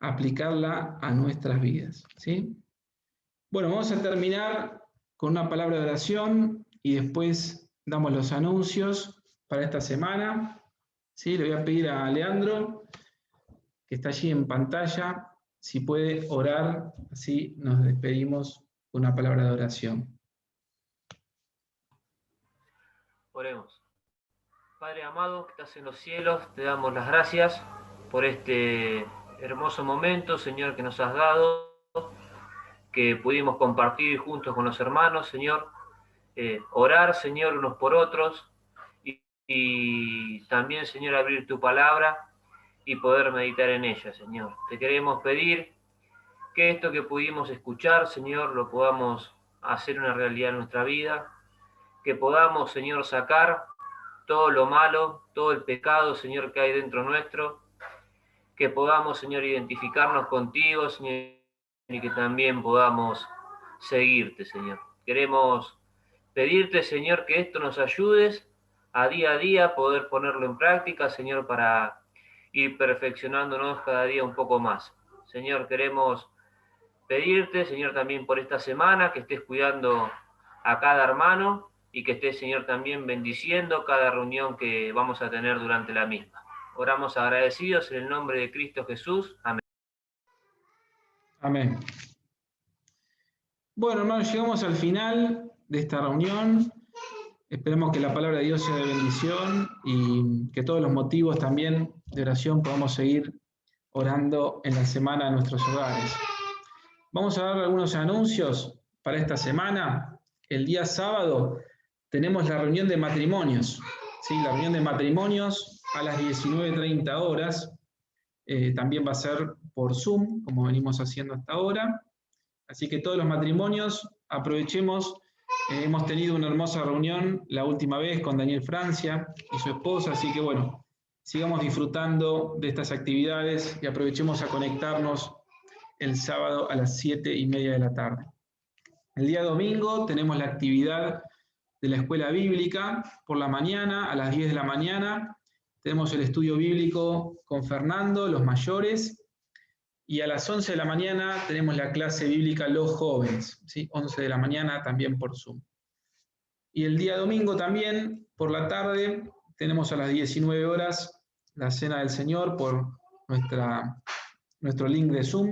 aplicarla a nuestras vidas, ¿sí? Bueno, vamos a terminar con una palabra de oración y después damos los anuncios para esta semana, ¿sí? Le voy a pedir a Leandro, que está allí en pantalla, si puede orar, así nos despedimos con una palabra de oración. Oremos. Padre amado, que estás en los cielos, te damos las gracias por este hermoso momento, Señor, que nos has dado, que pudimos compartir juntos con los hermanos, Señor, orar, Señor, unos por otros, y también, Señor, abrir tu palabra y poder meditar en ella, Señor. Te queremos pedir que esto que pudimos escuchar, Señor, lo podamos hacer una realidad en nuestra vida, que podamos, Señor, sacar todo lo malo, todo el pecado, Señor, que hay dentro nuestro, que podamos, Señor, identificarnos contigo, Señor, y que también podamos seguirte, Señor. Queremos pedirte, Señor, que esto nos ayudes a día poder ponerlo en práctica, Señor, para ir perfeccionándonos cada día un poco más. Señor, queremos pedirte, Señor, también por esta semana, que estés cuidando a cada hermano y que estés, Señor, también bendiciendo cada reunión que vamos a tener durante la misma. Oramos agradecidos en el nombre de Cristo Jesús. Amén. Amén. Bueno, hermanos, llegamos al final de esta reunión. Esperemos que la palabra de Dios sea de bendición y que todos los motivos también de oración podamos seguir orando en la semana en nuestros hogares. Vamos a dar algunos anuncios para esta semana. El día sábado tenemos la reunión de matrimonios. ¿Sí? La reunión de matrimonios a las 19:30 horas. También va a ser por Zoom, como venimos haciendo hasta ahora. Así que todos los matrimonios aprovechemos Hemos tenido una hermosa reunión la última vez con Daniel Francia y su esposa, así que bueno, sigamos disfrutando de estas actividades y aprovechemos a conectarnos el sábado a las 7:30 de la tarde. El día domingo tenemos la actividad de la escuela bíblica por la mañana, a las 10 de la mañana. Tenemos el estudio bíblico con Fernando, los mayores, y a las 11 de la mañana tenemos la clase bíblica los jóvenes, ¿sí? 11 de la mañana también por Zoom. Y el día domingo también, por la tarde, tenemos a las 19 horas la Cena del Señor por nuestro link de Zoom,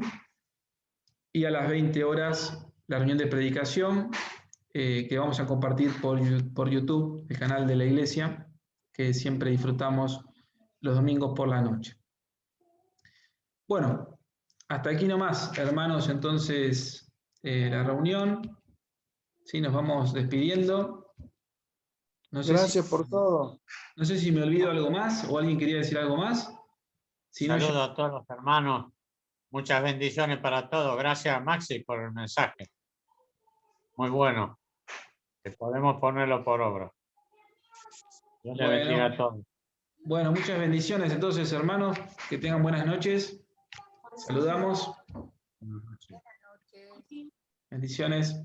y a las 20 horas la reunión de predicación que vamos a compartir por YouTube, el canal de la iglesia, que siempre disfrutamos los domingos por la noche. Bueno, hasta aquí nomás, hermanos, entonces la reunión. Sí, nos vamos despidiendo. No sé Gracias por todo. No sé si me olvido algo más o alguien quería decir algo más. Si no, Saludos a todos los hermanos. Muchas bendiciones para todos. Gracias, Maxi, por el mensaje. Muy bueno. Que podemos ponerlo por obra. Dios les bendiga a todos. Bueno, muchas bendiciones entonces, hermanos. Que tengan buenas noches. Saludamos. Bendiciones.